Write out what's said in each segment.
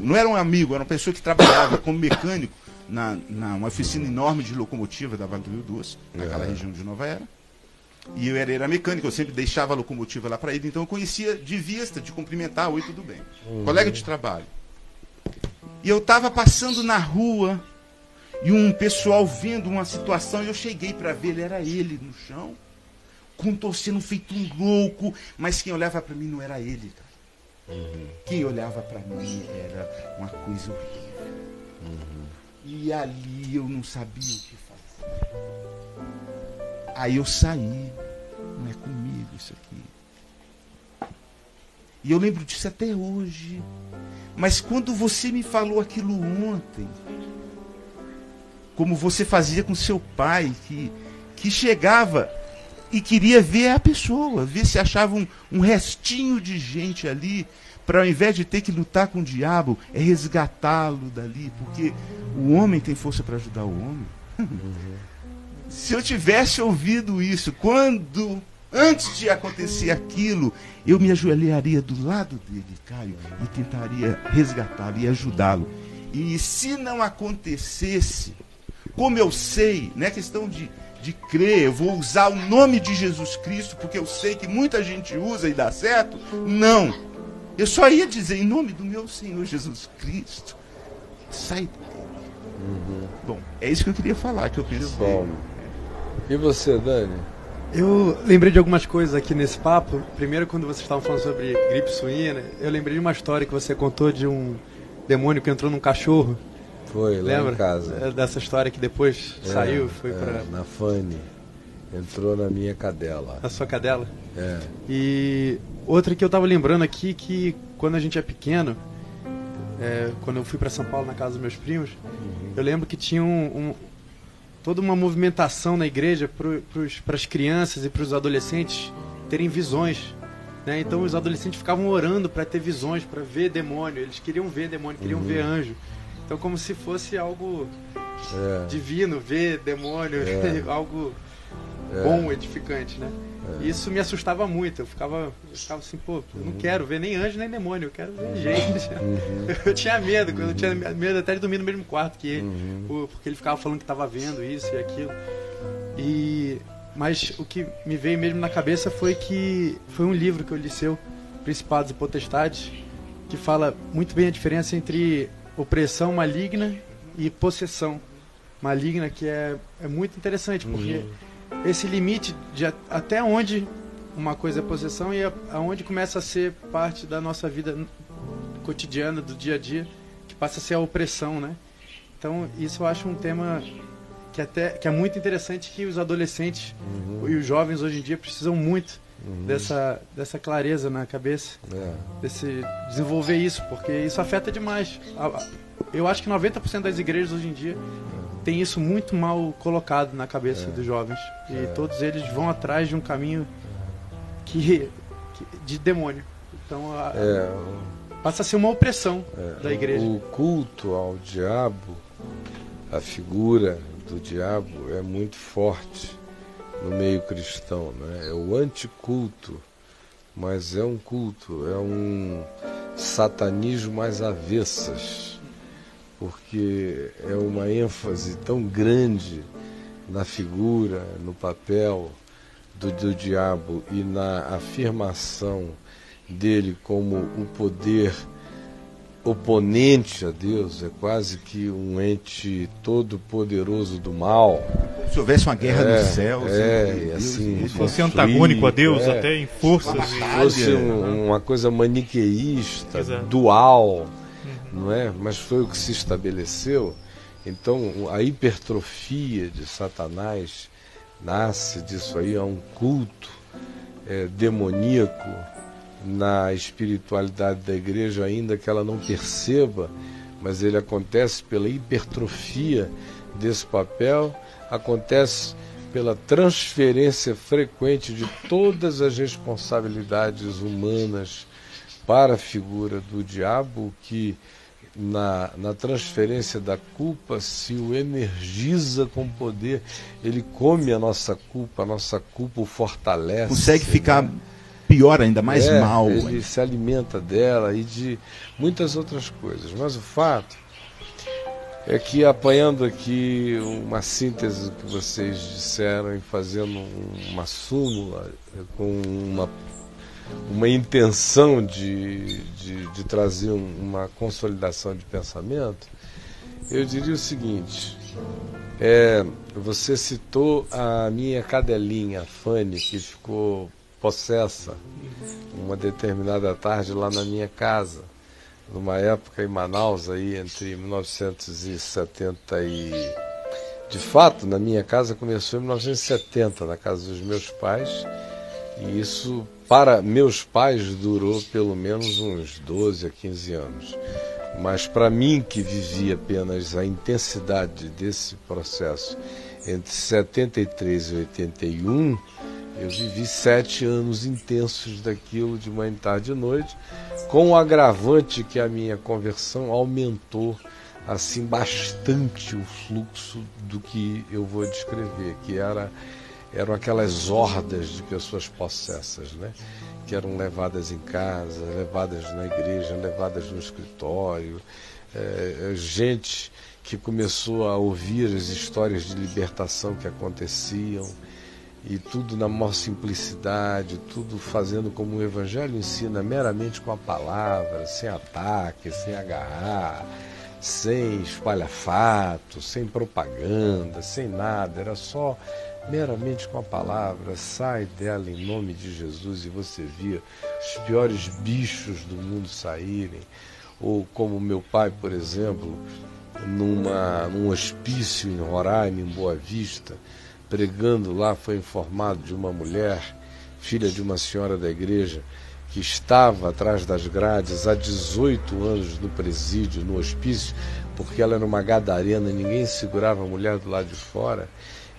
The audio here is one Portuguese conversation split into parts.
não era um amigo, era uma pessoa que trabalhava como mecânico uma oficina enorme de locomotiva da Vale do Rio Doce, naquela região de Nova Era. E eu era mecânico, eu sempre deixava a locomotiva lá para ele, então eu conhecia de vista, de cumprimentar, oi, tudo bem. Colega de trabalho. E eu estava passando na rua, e um pessoal vendo uma situação, e eu cheguei para ver, era ele no chão, contorcendo feito um louco, mas quem olhava para mim não era ele, cara. Quem olhava para mim era uma coisa horrível. E ali eu não sabia o que fazer. Aí eu saí. Não é comigo isso aqui. E eu lembro disso até hoje. Mas quando você me falou aquilo ontem, como você fazia com seu pai, que chegava e queria ver a pessoa, ver se achava um restinho de gente ali, para ao invés de ter que lutar com o diabo, é resgatá-lo dali, porque o homem tem força para ajudar o homem. Se eu tivesse ouvido isso, antes de acontecer aquilo, eu me ajoelharia do lado dele, Caio, e tentaria resgatá-lo e ajudá-lo. E se não acontecesse, como eu sei, não é questão de crer, eu vou usar o nome de Jesus Cristo, porque eu sei que muita gente usa e dá certo, não. Eu só ia dizer, em nome do meu Senhor Jesus Cristo, sai dele. Bom, é isso que eu queria falar, que eu pensei. Bom. E você, Dani? Eu lembrei de algumas coisas aqui nesse papo. Primeiro, quando vocês estavam falando sobre gripe suína, eu lembrei de uma história que você contou de um demônio que entrou num cachorro. Foi, lá lembra? Em casa. Dessa história que depois saiu, foi para na Fanny. Entrou na minha cadela. Na sua cadela? É. E outra que eu tava lembrando aqui, que quando a gente é pequeno, quando eu fui para São Paulo na casa dos meus primos, eu lembro que tinha toda uma movimentação na igreja para as crianças e para os adolescentes terem visões. Né? Então os adolescentes ficavam orando para ter visões, para ver demônio. Eles queriam ver demônio, queriam ver anjo. Então como se fosse algo divino, ver demônio, algo bom, edificante, né? Isso me assustava muito. Eu ficava assim, pô, eu não quero ver nem anjo nem demônio, eu quero ver gente. Eu tinha medo, eu tinha medo até de dormir no mesmo quarto que ele, porque ele ficava falando que estava vendo isso e aquilo. Mas o que me veio mesmo na cabeça foi um livro que eu li seu, Principados e Potestades, que fala muito bem a diferença entre opressão maligna e possessão maligna, que é muito interessante, porque esse limite de até onde uma coisa é possessão e aonde começa a ser parte da nossa vida cotidiana, do dia a dia, que passa a ser a opressão, né? Então isso eu acho um tema que é muito interessante, que os adolescentes e os jovens hoje em dia precisam muito dessa clareza na cabeça, desse desenvolver isso, porque isso afeta demais. Eu acho que 90% das igrejas hoje em dia tem isso muito mal colocado na cabeça dos jovens, e todos eles vão atrás de um caminho de demônio. Então passa a ser uma opressão da igreja. O culto ao diabo, a figura do diabo é muito forte no meio cristão, né? É o anticulto, mas é um culto, é um satanismo às avessas, porque é uma ênfase tão grande na figura, no papel do diabo e na afirmação dele como um poder oponente a Deus, é quase que um ente todo-poderoso do mal. Se houvesse uma guerra nos céus, e assim, se fosse antagônico a Deus, até em forças. Se fosse uma coisa maniqueísta, dual, não é? Mas foi o que se estabeleceu. Então a hipertrofia de Satanás nasce disso aí, é um culto demoníaco na espiritualidade da igreja, ainda que ela não perceba, mas ele acontece pela hipertrofia desse papel, acontece pela transferência frequente de todas as responsabilidades humanas para a figura do diabo, que na transferência da culpa se o energiza com poder, ele come a nossa culpa o fortalece. Consegue ficar pior ainda, mais mal. Ele se alimenta dela e de muitas outras coisas. Mas o fato é que, apanhando aqui uma síntese do que vocês disseram e fazendo uma súmula com uma intenção de trazer uma consolidação de pensamento, eu diria o seguinte: você citou a minha cadelinha, Fanny, que ficou possessa uma determinada tarde lá na minha casa, numa época em Manaus, aí entre 1970 e... De fato, na minha casa começou em 1970, na casa dos meus pais, e isso, para meus pais, durou pelo menos uns 12 a 15 anos. Mas para mim, que vivi apenas a intensidade desse processo entre 73 e 81, eu vivi 7 anos intensos daquilo, de manhã, tarde e noite, com o agravante que a minha conversão aumentou assim bastante o fluxo do que eu vou descrever, que eram aquelas hordas de pessoas possessas, né? Que eram levadas em casa, levadas na igreja, levadas no escritório, gente que começou a ouvir as histórias de libertação que aconteciam, e tudo na maior simplicidade, tudo fazendo como o Evangelho ensina, meramente com a palavra, sem ataque, sem agarrar, sem espalhafato, sem propaganda, sem nada, era só meramente com a palavra. Sai dela em nome de Jesus, e você via os piores bichos do mundo saírem. Ou como meu pai, por exemplo, num hospício em Roraima, em Boa Vista, pregando lá, foi informado de uma mulher, filha de uma senhora da igreja, que estava atrás das grades há 18 anos no presídio, no hospício, porque ela era uma gadarena e ninguém segurava a mulher do lado de fora.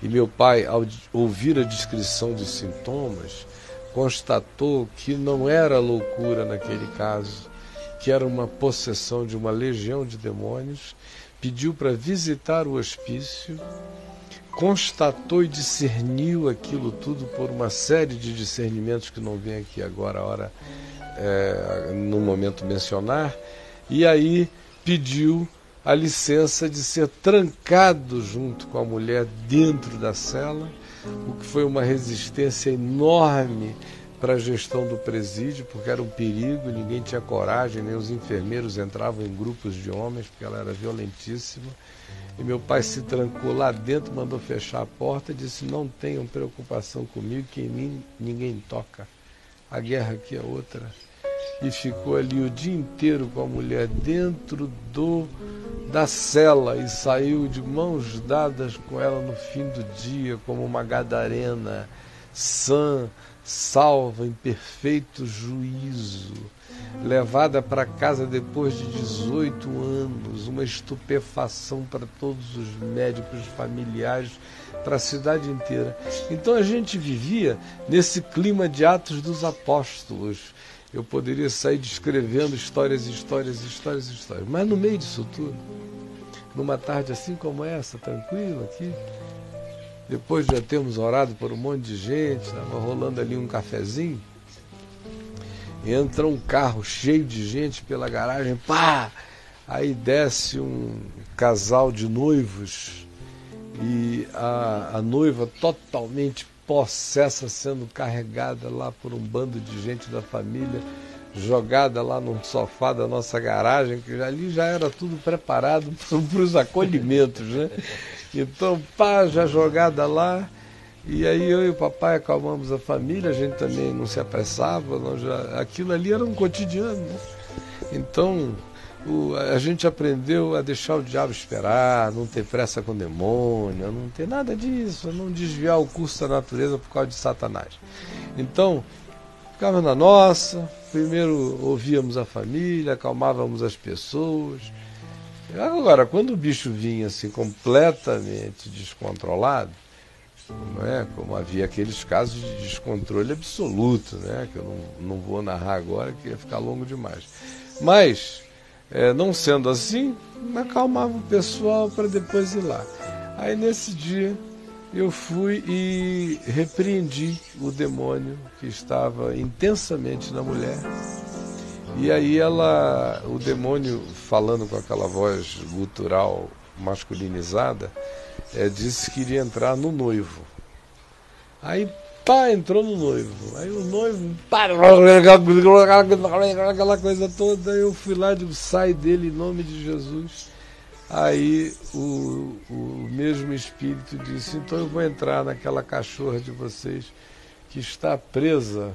E meu pai, ao ouvir a descrição dos sintomas, constatou que não era loucura naquele caso, que era uma possessão de uma legião de demônios, pediu para visitar o hospício, constatou e discerniu aquilo tudo por uma série de discernimentos que não vem aqui agora, no momento mencionar, e aí pediu a licença de ser trancado junto com a mulher dentro da cela, o que foi uma resistência enorme para a gestão do presídio, porque era um perigo, ninguém tinha coragem, nem os enfermeiros entravam em grupos de homens, porque ela era violentíssima. E meu pai se trancou lá dentro, mandou fechar a porta e disse: não tenham preocupação comigo, que em mim ninguém toca. A guerra aqui é outra. E ficou ali o dia inteiro com a mulher dentro da cela e saiu de mãos dadas com ela no fim do dia, como uma gadarena, sã, salva, em perfeito juízo, levada para casa depois de 18 anos, uma estupefação para todos os médicos familiares, para a cidade inteira. Então a gente vivia nesse clima de Atos dos Apóstolos. Eu poderia sair descrevendo histórias, mas no meio disso tudo, numa tarde assim como essa, tranquila aqui, depois de já termos orado por um monte de gente, estava rolando ali um cafezinho, entra um carro cheio de gente pela garagem, pá! Aí desce um casal de noivos e a noiva totalmente possessa, sendo carregada lá por um bando de gente da família, jogada lá num sofá da nossa garagem, que ali já era tudo preparado para os acolhimentos, né? Então, pá, já jogada lá, e aí eu e o papai acalmamos a família, a gente também não se apressava, aquilo ali era um cotidiano, né? Então, a gente aprendeu a deixar o diabo esperar, não ter pressa com o demônio, não ter nada disso, não desviar o curso da natureza por causa de Satanás. Então, ficava na nossa, primeiro ouvíamos a família, acalmávamos as pessoas. Agora, quando o bicho vinha assim completamente descontrolado, não é? Como havia aqueles casos de descontrole absoluto, né? Que eu não vou narrar agora, que ia ficar longo demais. Mas, não sendo assim, acalmava o pessoal para depois ir lá. Aí nesse dia, eu fui e repreendi o demônio que estava intensamente na mulher. E aí o demônio, falando com aquela voz gutural masculinizada, disse que iria entrar no noivo. Aí, entrou no noivo. Aí o noivo, aquela coisa toda, eu fui lá e digo, sai dele em nome de Jesus. Aí o mesmo Espírito disse, então eu vou entrar naquela cachorra de vocês que está presa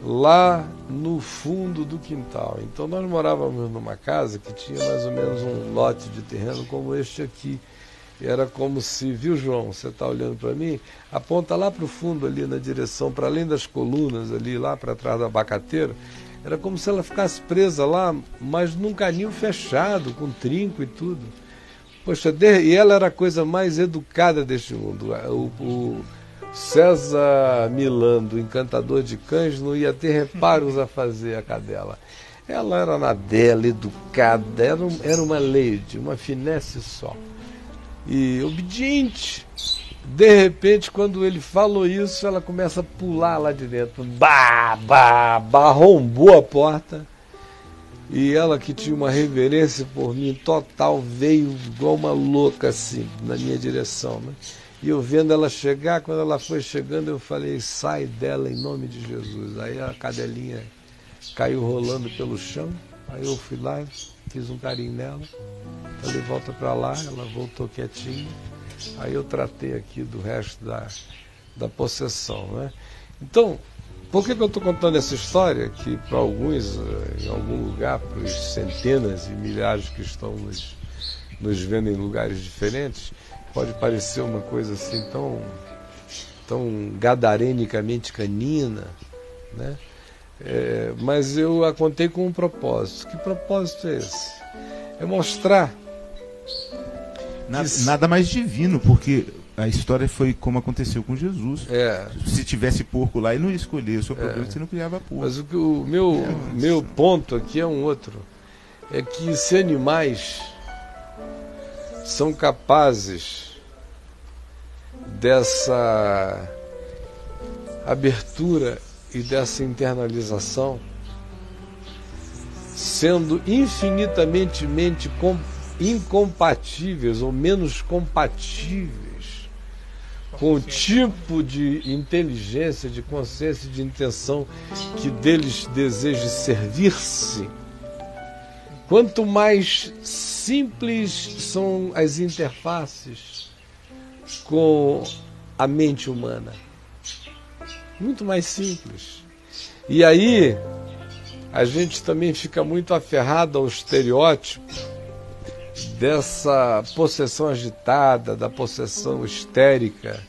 lá no fundo do quintal. Então nós morávamos numa casa que tinha mais ou menos um lote de terreno como este aqui. Era como se, viu, João, você está olhando para mim, aponta lá para o fundo ali na direção, para além das colunas ali, lá para trás do abacateiro, era como se ela ficasse presa lá, mas num canil fechado, com trinco e tudo. Poxa, e ela era a coisa mais educada deste mundo. O César Milando, encantador de cães, não ia ter reparos a fazer a cadela. Ela era na dela, educada, era uma lady, uma finesse só. E obediente. De repente, quando ele falou isso, ela começa a pular lá de dentro. Arrombou a porta. E ela, que tinha uma reverência por mim total, veio igual uma louca assim, na minha direção, né? E eu vendo ela chegar, quando ela foi chegando, eu falei, sai dela em nome de Jesus. Aí a cadelinha caiu rolando pelo chão. Aí eu fui lá, fiz um carinho nela. Falei, volta para lá, ela voltou quietinha. Aí eu tratei aqui do resto da possessão, né? Então, por que eu estou contando essa história? Que para alguns, em algum lugar, para os centenas e milhares que estão nos vendo em lugares diferentes, pode parecer uma coisa assim tão gadarenicamente canina, né? Mas eu a contei com um propósito. Que propósito é esse? É mostrar nada mais divino, porque a história foi como aconteceu com Jesus. Se tivesse porco lá, ele não ia escolher. O seu problema é que você não criava porco. Mas o meu ponto aqui é um outro. É que se animais são capazes dessa abertura e dessa internalização, sendo infinitamente incompatíveis ou menos compatíveis com o tipo de inteligência, de consciência, de intenção que deles deseje servir-se, quanto mais simples são as interfaces com a mente humana. Muito mais simples. E aí a gente também fica muito aferrado ao estereótipo dessa possessão agitada, da possessão histérica,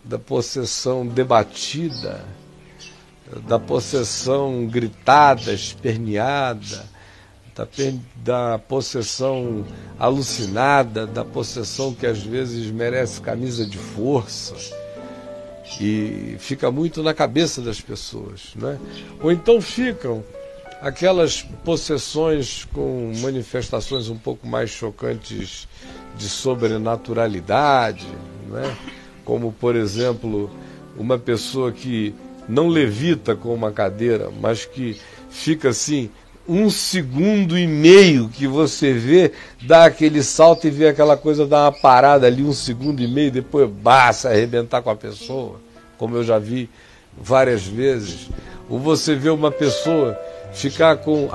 da possessão debatida, da possessão gritada, esperneada, da possessão alucinada, da possessão que às vezes merece camisa de força e fica muito na cabeça das pessoas, né? Ou então ficam aquelas possessões com manifestações um pouco mais chocantes de sobrenaturalidade, né? Como, por exemplo, uma pessoa que não levita com uma cadeira, mas que fica assim 1,5 segundo que você vê, dá aquele salto e vê aquela coisa dar uma parada ali 1,5 segundo, depois basta arrebentar com a pessoa, como eu já vi várias vezes. Ou você vê uma pessoa ficar com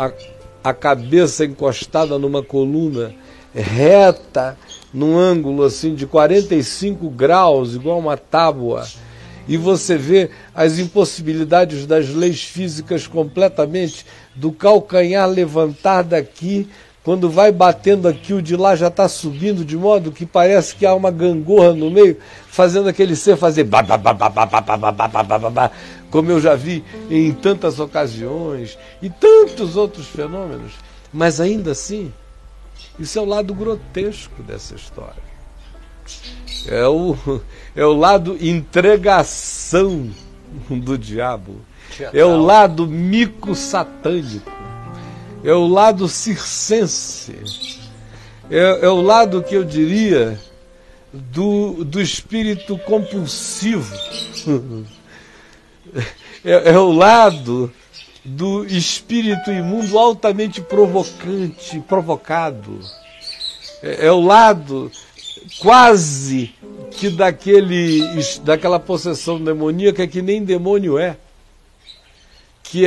a cabeça encostada numa coluna reta, num ângulo assim de 45 graus, igual uma tábua, e você vê as impossibilidades das leis físicas completamente, do calcanhar levantar daqui, quando vai batendo aqui, o de lá já está subindo, de modo que parece que há uma gangorra no meio, fazendo aquele ser fazer como eu já vi em tantas ocasiões, e tantos outros fenômenos. Mas ainda assim, isso é o lado grotesco dessa história. É o lado entregação do diabo. É o lado mico-satânico. É o lado circense. É o lado que eu diria do espírito compulsivo. É o lado do espírito imundo altamente provocado. É o lado quase que daquela possessão demoníaca que nem demônio é. Que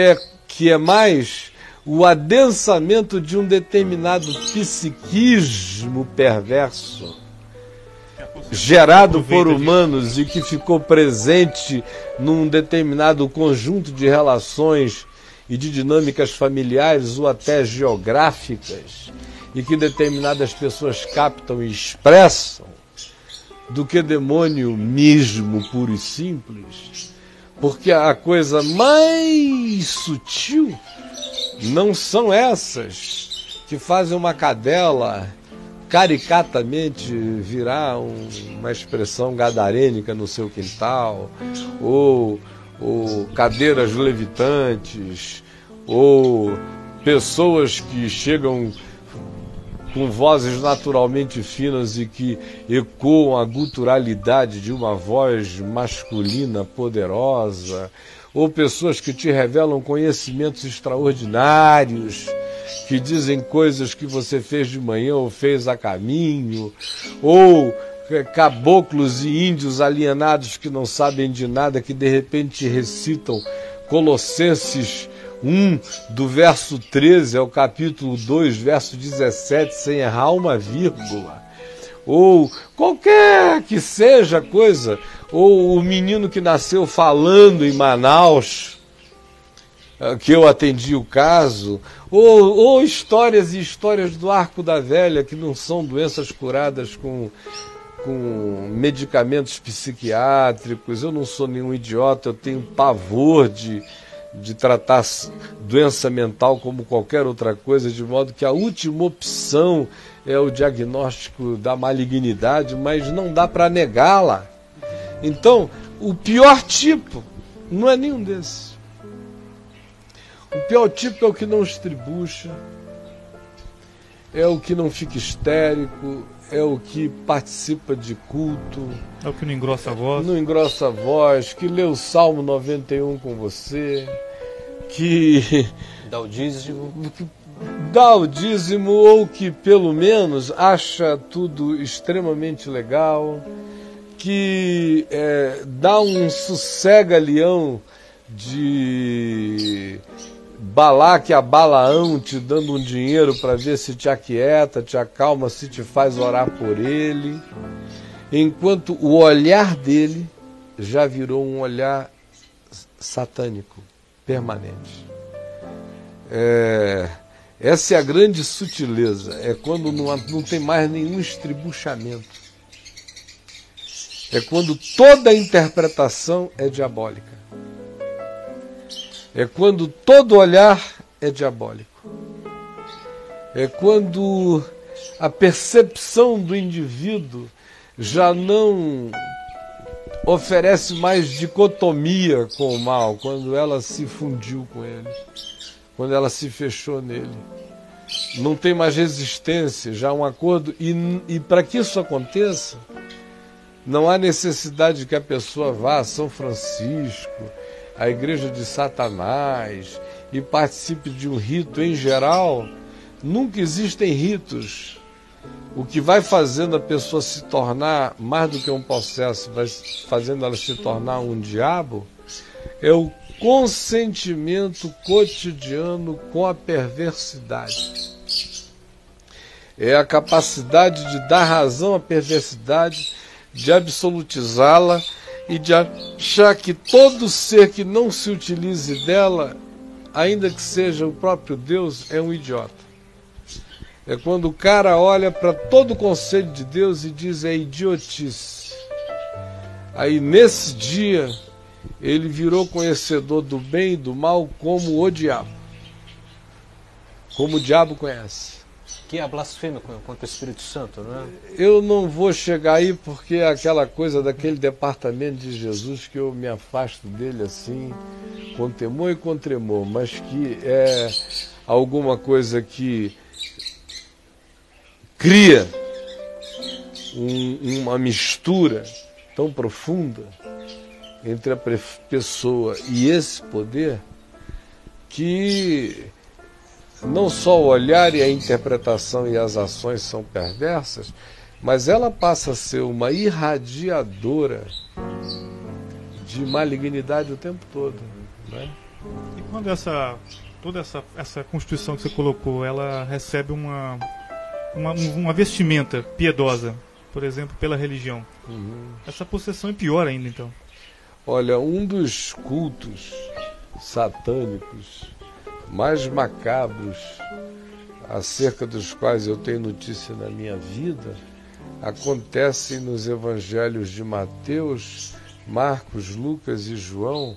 é mais o adensamento de um determinado psiquismo perverso, gerado por humanos e que ficou presente num determinado conjunto de relações e de dinâmicas familiares ou até geográficas, e que determinadas pessoas captam e expressam, do que demônio mesmo, puro e simples. Porque a coisa mais sutil não são essas que fazem uma cadela caricatamente virar uma expressão gadarênica no seu quintal, ou cadeiras levitantes, ou pessoas que chegam com vozes naturalmente finas e que ecoam a guturalidade de uma voz masculina poderosa, ou pessoas que te revelam conhecimentos extraordinários, que dizem coisas que você fez de manhã ou fez a caminho, ou caboclos e índios alienados que não sabem de nada, que de repente recitam Colossenses 1, do verso 13 ao capítulo 2, verso 17, sem errar uma vírgula. Ou qualquer que seja coisa, ou o menino que nasceu falando em Manaus, que eu atendi o caso, ou histórias e histórias do Arco da Velha, que não são doenças curadas com medicamentos psiquiátricos. Eu não sou nenhum idiota, eu tenho pavor de tratar doença mental como qualquer outra coisa, de modo que a última opção é o diagnóstico da malignidade, mas não dá para negá-la. Então, o pior tipo não é nenhum desses. O pior tipo é o que não estribucha, é o que não fica histérico, é o que participa de culto. É o que não engrossa a voz. Não engrossa a voz, que lê o Salmo 91 com você, que dá o dízimo. Dá o dízimo, ou que pelo menos acha tudo extremamente legal, que dá um sossega-leão de Balaque a Balaão, te dando um dinheiro para ver se te aquieta, te acalma, se te faz orar por ele, enquanto o olhar dele já virou um olhar satânico, permanente. Essa é a grande sutileza, é quando não tem mais nenhum estribuchamento. É quando toda a interpretação é diabólica. É quando todo olhar é diabólico. É quando a percepção do indivíduo já não oferece mais dicotomia com o mal, quando ela se fundiu com ele, quando ela se fechou nele. Não tem mais resistência, já um acordo. E para que isso aconteça, não há necessidade de que a pessoa vá a São Francisco, a igreja de Satanás, e participe de um rito. Em geral, nunca existem ritos. O que vai fazendo a pessoa se tornar mais do que um possesso, vai fazendo ela se tornar um diabo, é o consentimento cotidiano com a perversidade. É a capacidade de dar razão à perversidade, de absolutizá-la e de achar que todo ser que não se utilize dela, ainda que seja o próprio Deus, é um idiota. É quando o cara olha para todo o conselho de Deus e diz: é idiotice. Aí nesse dia ele virou conhecedor do bem e do mal como o diabo. Como o diabo conhece. Que é a blasfêmia contra o Espírito Santo, não é? Eu não vou chegar aí porque é aquela coisa daquele departamento de Jesus que eu me afasto dele assim, com temor e com tremor, mas que é alguma coisa que cria uma mistura tão profunda entre a pessoa e esse poder, que não só o olhar e a interpretação e as ações são perversas, mas ela passa a ser uma irradiadora de malignidade o tempo todo, né? E quando toda essa constituição que você colocou, ela recebe uma vestimenta piedosa, por exemplo, pela religião, essa possessão é pior ainda, então? Olha, um dos cultos satânicos mais macabros, acerca dos quais eu tenho notícia na minha vida, acontece nos evangelhos de Mateus, Marcos, Lucas e João,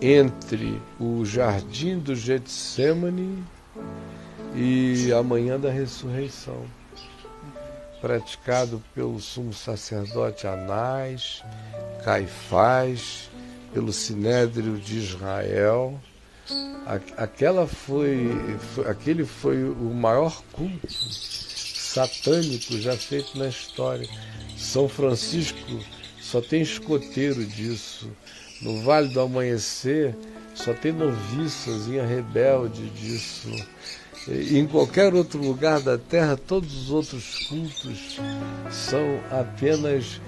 entre o jardim do Getsêmani e a manhã da ressurreição, praticado pelo sumo sacerdote Anás, Caifás, pelo Sinédrio de Israel. Aquele foi o maior culto satânico já feito na história. São Francisco só tem escoteiro disso. No Vale do Amanhecer só tem noviçazinha rebelde disso. Em qualquer outro lugar da Terra, todos os outros cultos são apenas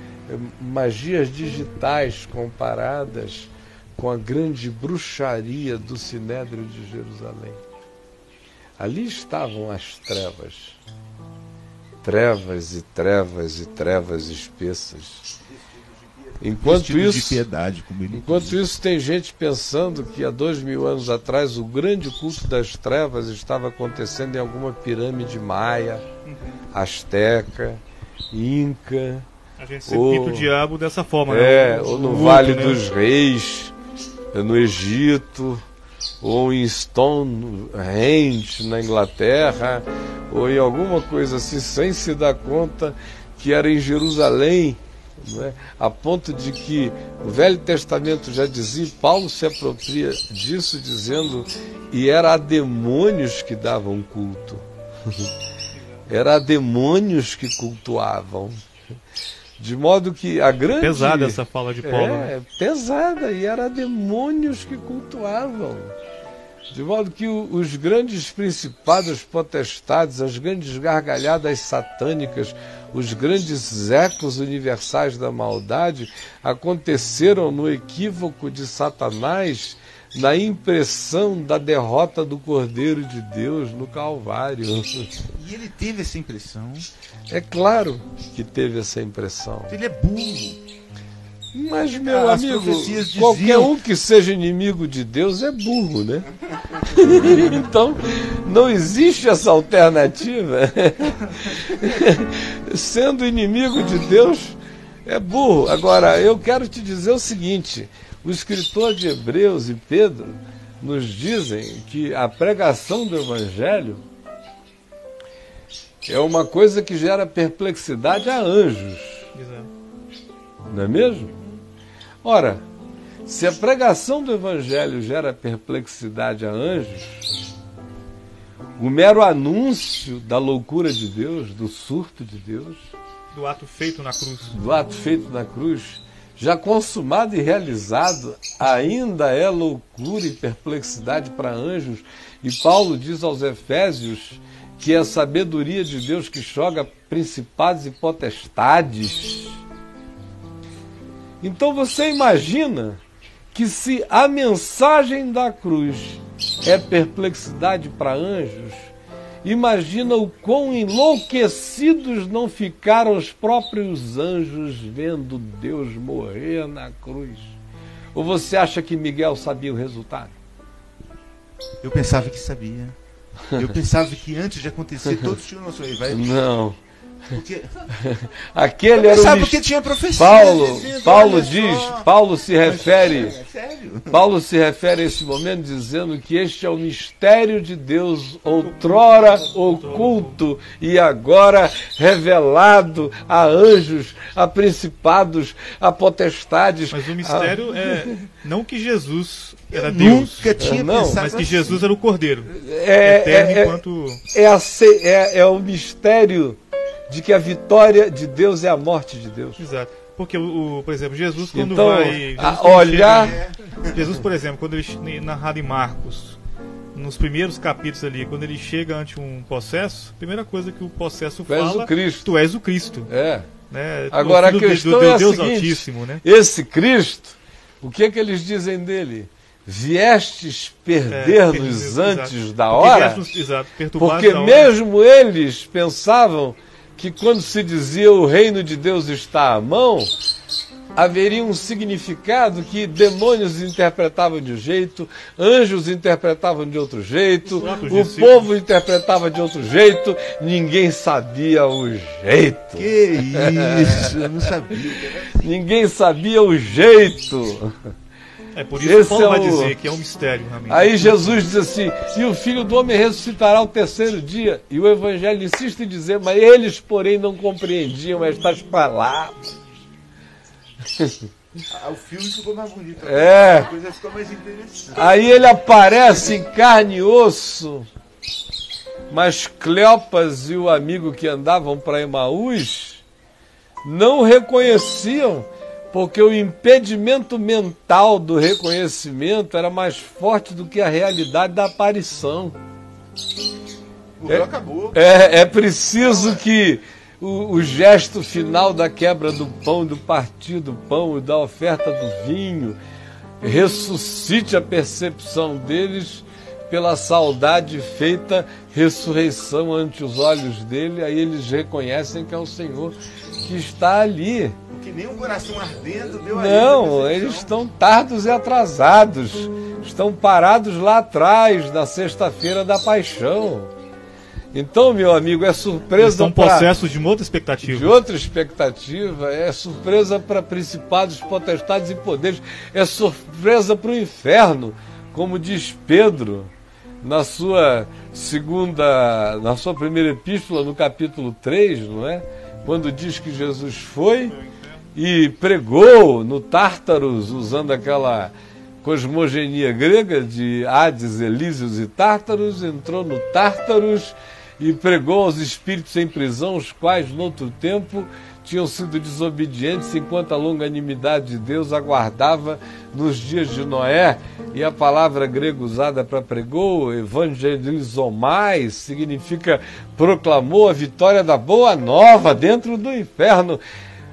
magias digitais comparadas com a grande bruxaria do Sinédrio de Jerusalém. Ali estavam as trevas. Trevas e trevas e trevas espessas. Enquanto isso, tem gente pensando que há 2000 anos atrás o grande culto das trevas estava acontecendo em alguma pirâmide maia, asteca, inca. A gente sempre pinta o diabo dessa forma, né? Ou no Vale dos Reis, no Egito, ou em Stonehenge, na Inglaterra, ou em alguma coisa assim, sem se dar conta que era em Jerusalém. Não é? A ponto de que o Velho Testamento já dizia, Paulo se apropria disso dizendo, e era a demônios que davam culto. Era a demônios que cultuavam. De modo que a grande... Pesada essa fala de Paulo. É, pesada, e era demônios que cultuavam. De modo que os grandes principados, potestades, as grandes gargalhadas satânicas, os grandes ecos universais da maldade aconteceram no equívoco de Satanás, na impressão da derrota do Cordeiro de Deus no Calvário. E ele teve essa impressão? É claro que teve essa impressão. Ele é burro. Mas, meu amigo, qualquer um que seja inimigo de Deus é burro, né? Então, não existe essa alternativa. Sendo inimigo de Deus, é burro. Agora, eu quero te dizer o seguinte: o escritor de Hebreus e Pedro nos dizem que a pregação do Evangelho é uma coisa que gera perplexidade a anjos. Não é mesmo? Ora, se a pregação do Evangelho gera perplexidade a anjos, o mero anúncio da loucura de Deus, do surto de Deus, do ato feito na cruz, já consumado e realizado, ainda é loucura e perplexidade para anjos. E Paulo diz aos Efésios que é a sabedoria de Deus que joga principados e potestades. Então você imagina que se a mensagem da cruz é perplexidade para anjos, imagina o quão enlouquecidos não ficaram os próprios anjos vendo Deus morrer na cruz. Ou você acha que Miguel sabia o resultado? Eu pensava que sabia. Eu pensava que antes de acontecer todos tinham noção. Não. Porque... Aquele era o porque tinha profecia. Paulo se refere a esse momento dizendo que este é o mistério de Deus, outrora oculto e agora revelado a anjos, a principados, a potestades. Mas o mistério é não que Jesus era Deus, nunca tinha pensado, mas que Jesus era o Cordeiro, é o mistério de que a vitória de Deus é a morte de Deus. Exato. Porque, por exemplo, Jesus quando Então, vai... Jesus, por exemplo, quando ele narrado em Marcos, nos primeiros capítulos ali, quando ele chega ante um possesso, a primeira coisa que o possesso fala... Tu és o Cristo. É. Né? Agora a questão é a Deus seguinte, Altíssimo, né? esse Cristo, o que é que eles dizem dele? Viestes perder-nos antes da hora? Porque mesmo eles pensavam que quando se dizia o reino de Deus está à mão, haveria um significado que demônios interpretavam de um jeito, anjos interpretavam de outro jeito, o povo interpretava de outro jeito, ninguém sabia o jeito. Que isso, eu não sabia. Ninguém sabia o jeito. É por isso que Paulo vai dizer que é um mistério, realmente. Aí Jesus diz assim, e o Filho do Homem ressuscitará ao terceiro dia. E o Evangelho insiste em dizer, mas eles, porém, não compreendiam estas palavras. O filme ficou mais bonito. A coisa ficou mais interessante. Aí ele aparece em carne e osso, mas Cleopas e o amigo que andavam para Emaús não reconheciam, porque o impedimento mental do reconhecimento era mais forte do que a realidade da aparição. Acabou. É preciso que o gesto final da quebra do pão, do partir do pão e da oferta do vinho ressuscite a percepção deles pela saudade feita, ressurreição ante os olhos dele, aí eles reconhecem que é o Senhor que está ali. Que nem um coração ardendo deu a Não, eles estão tardos e atrasados. Estão parados lá atrás, na sexta-feira da paixão. Então, meu amigo, é surpresa. Estão possessos de uma outra expectativa. De outra expectativa, é surpresa para principados, potestades e poderes. É surpresa para o inferno, como diz Pedro na sua primeira epístola, no capítulo 3, não é? Quando diz que Jesus foi e pregou no Tártaros, usando aquela cosmogonia grega de Hades, Elísios e Tártaros, entrou no Tártaros e pregou aos espíritos em prisão, os quais, noutro tempo, tinham sido desobedientes, enquanto a longanimidade de Deus aguardava nos dias de Noé. E a palavra grega usada para pregou, evangelizomai, significa proclamou a vitória da boa nova dentro do inferno.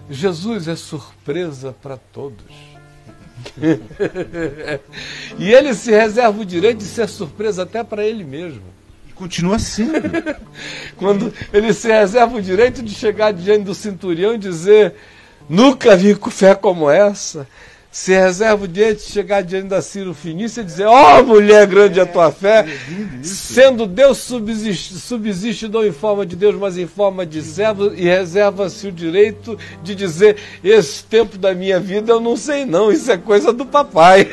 Jesus é surpresa para todos. E ele se reserva o direito de ser surpresa até para ele mesmo. Continua sendo. Quando ele se reserva o direito de chegar diante do centurião e dizer, nunca vi fé como essa. Se reserva o direito de chegar diante da Ciro Finícia e dizer, mulher grande a tua fé. Sendo Deus subsiste não em forma de Deus, mas em forma de servo, e reserva-se o direito de dizer, esse tempo da minha vida eu não sei não, isso é coisa do papai.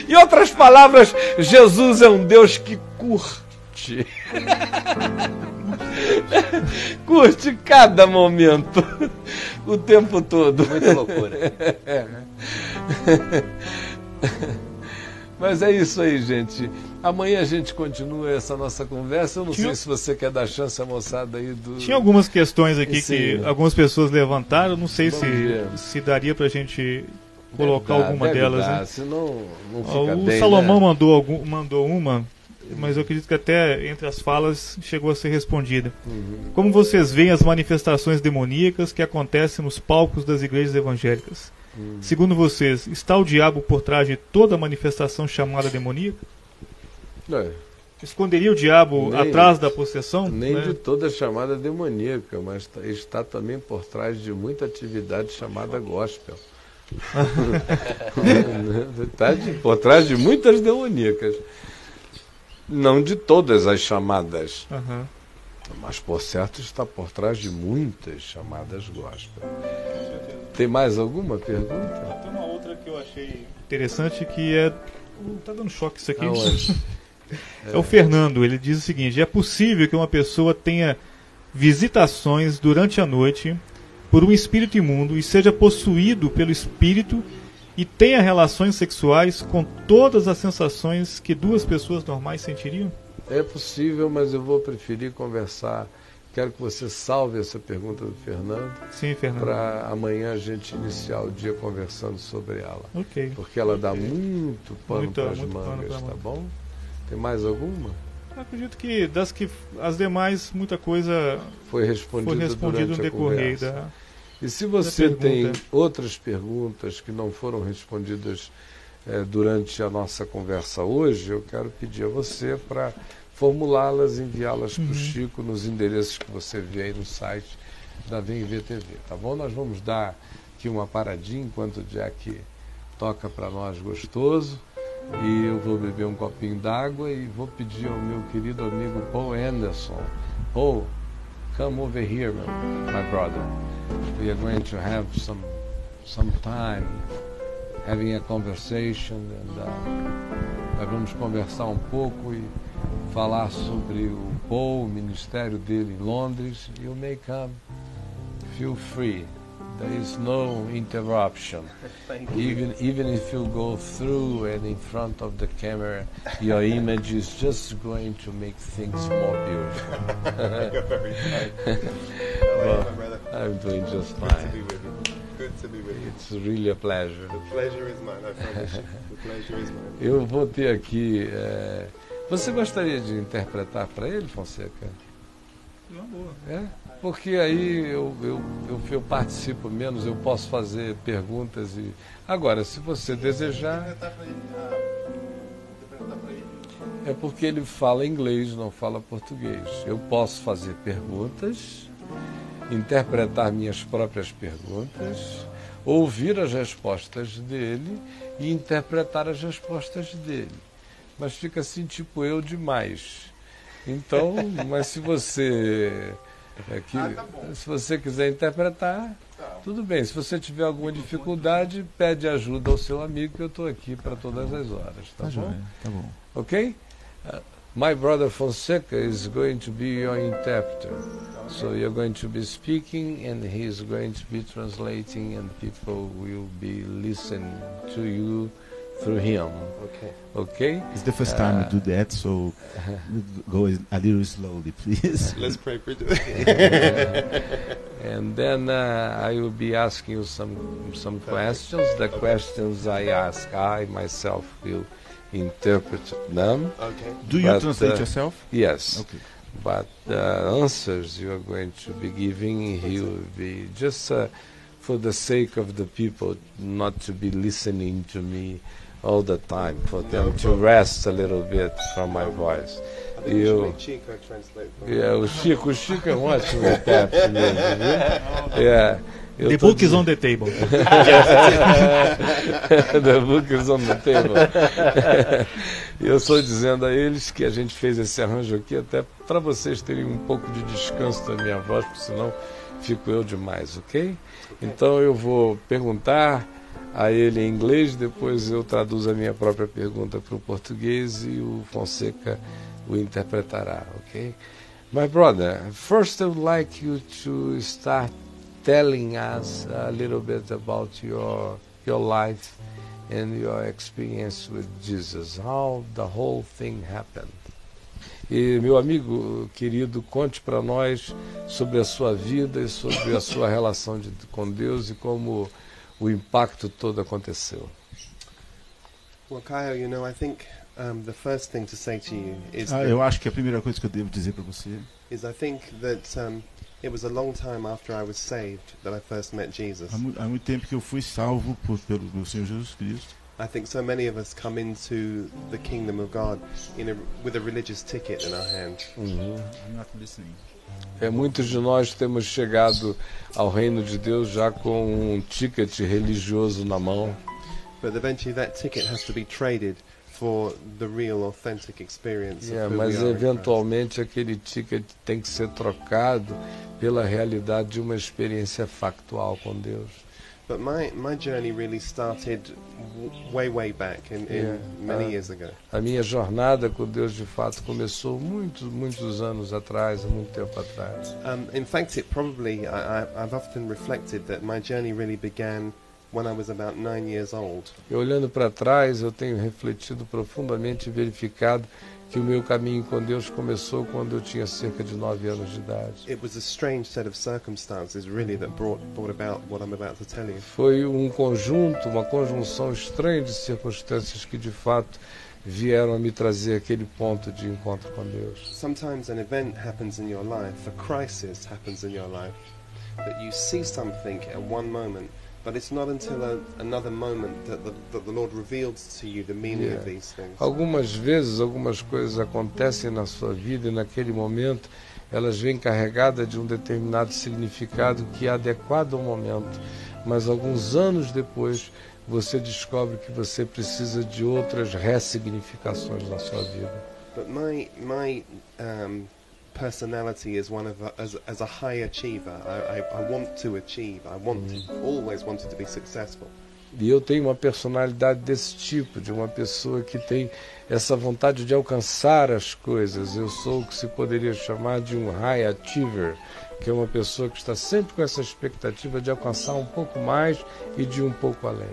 Em outras palavras, Jesus é um Deus que curte. Curte cada momento, o tempo todo. Muita loucura. Mas é isso aí, gente. Amanhã a gente continua essa nossa conversa. Eu não sei se você quer dar chance à moçada aí do... Tinha algumas questões aqui que algumas pessoas levantaram. Não sei se daria pra gente colocar alguma delas. Né? Senão não fica bem, o Salomão, né? mandou uma, mas eu acredito que até entre as falas chegou a ser respondida. Como vocês veem as manifestações demoníacas que acontecem nos palcos das igrejas evangélicas? Segundo vocês, está o diabo por trás de toda manifestação chamada demoníaca? Esconderia o diabo atrás da possessão? Nem de toda chamada demoníaca, mas está também por trás de muita atividade chamada gospel. Está por trás de muitas demoníacas. Não de todas as chamadas, mas por certo está por trás de muitas chamadas gospel. Tem mais alguma pergunta? Tem uma outra que eu achei interessante que é... Tá dando choque isso aqui. É o Fernando, ele diz o seguinte: é possível que uma pessoa tenha visitações durante a noite por um espírito imundo e seja possuído pelo espírito e tenha relações sexuais com todas as sensações que duas pessoas normais sentiriam? É possível, mas eu vou preferir conversar quero que você salve essa pergunta do Fernando. Sim, Fernando. Para amanhã a gente iniciar o dia conversando sobre ela. Ok. Porque ela dá muito pano para as muito pano mangas, pra tá manga. bom? Tem mais alguma? Eu acredito que as demais, muita coisa Foi respondido no durante a decorrer conversa. da... E se você da tem pergunta. outras perguntas que não foram respondidas durante a nossa conversa hoje, eu quero pedir a você para formulá-las e enviá-las para o Chico nos endereços que você vê aí no site da VMV TV, tá bom? Nós vamos dar aqui uma paradinha enquanto o Jack toca para nós gostoso, e eu vou beber um copinho d'água e vou pedir ao meu querido amigo Paul Anderson. Paul, come over here, my brother. We are going to have some time having a conversation, and nós vamos conversar um pouco e falar sobre o Paul, o ministério dele em Londres. You may come, feel free. There is no interruption. Even if you go through and in front of the camera, your image is just going to make things more beautiful. Well, I'm doing just fine. Good to be with you. Good to be with you. It's really a pleasure. The pleasure is mine, I promise you. The pleasure is mine. Eu vou ter aqui... Você gostaria de interpretar para ele, Fonseca? Uma boa. É? Porque aí eu participo menos, eu posso fazer perguntas e... Agora, se você desejar... É porque ele fala inglês, não fala português. Eu posso fazer perguntas, interpretar minhas próprias perguntas, ouvir as respostas dele e interpretar as respostas dele. Mas fica assim, tipo eu demais. Então, mas se você... se você quiser interpretar, tudo bem. Se você tiver alguma dificuldade, pede ajuda ao seu amigo, que eu estou aqui para todas as horas. Tá bom? Tá bom. Ok? My brother Fonseca is going to be your interpreter. So you're going to be speaking and he's going to be translating, and people will be listening to you through him. Okay. Okay? It's the first time we do that, so go a little slowly, please. Let's pray, Bridget. And then I will be asking you some questions. The questions I ask, I myself will interpret them. Okay. Do you But, translate yourself? Yes. Okay. But the answers you are going to be giving, he will be just for the sake of the people, not to be listening to me all the time, for them to rest a little bit from my voice. I think we should make Chico translate for me. O Chico é um ótimo intérprete mesmo, viu? Yeah. The book is on the table. The book is on the table. Eu estou dizendo a eles que a gente fez esse arranjo aqui até para vocês terem um pouco de descanso da minha voz, porque senão fico eu demais, ok? Então eu vou perguntar a ele em inglês, depois eu traduzo a minha própria pergunta para o português e o Fonseca o interpretará, ok? My brother, first I would like you to start telling us a little bit about your life and your experience with Jesus, how the whole thing happened. E meu amigo querido, conte para nós sobre a sua vida e sobre a sua relação com Deus e como o impacto todo aconteceu. Well, Kyle, you know, I think the first thing to say to you is Eu acho que a primeira coisa que eu devo dizer para você I think that it was a long time after I was saved that I first met Jesus. há muito tempo que eu fui salvo pelo meu Senhor Jesus Cristo. I think so many of us come into the kingdom of God with a religious ticket in our hand. I'm not listening. Muitos de nós temos chegado ao reino de Deus já com um ticket religioso na mão. But eventually that ticket has to be traded for the real authentic experience of who Mas we are in Christ. eventualmente aquele ticket tem que ser trocado pela realidade de uma experiência factual com Deus. But my journey really started way back in many years ago. A minha jornada com Deus de fato começou muitos anos atrás, há muito tempo atrás. In fact, it probably, I've often reflected that my journey really began when I was about 9 years old. E olhando para trás, eu tenho refletido profundamente e verificado que o meu caminho com Deus começou quando eu tinha cerca de 9 anos de idade. It was a strange set of circumstances, really, that brought about what I'm about to tell you. Foi um conjunto, uma conjunção estranha de circunstâncias que de fato vieram a me trazer aquele ponto de encontro com Deus. Sometimes an event happens in your life, a crisis happens in your life, that you see something at one moment, but it's not until another moment that the Lord reveals to you the meaning of these things. Algumas vezes, algumas coisas acontecem na sua vida e naquele momento elas vêm carregadas de um determinado significado que é adequado ao momento, mas alguns anos depois você descobre que você precisa de outras ressignificações na sua vida. But my personality is one of as a high achiever. I want to achieve. Always wanted to be successful. E eu tenho uma personalidade desse tipo, de uma pessoa que tem essa vontade de alcançar as coisas. Eu sou o que se poderia chamar de um high achiever, que é uma pessoa que está sempre com essa expectativa de alcançar um pouco mais e de um pouco além.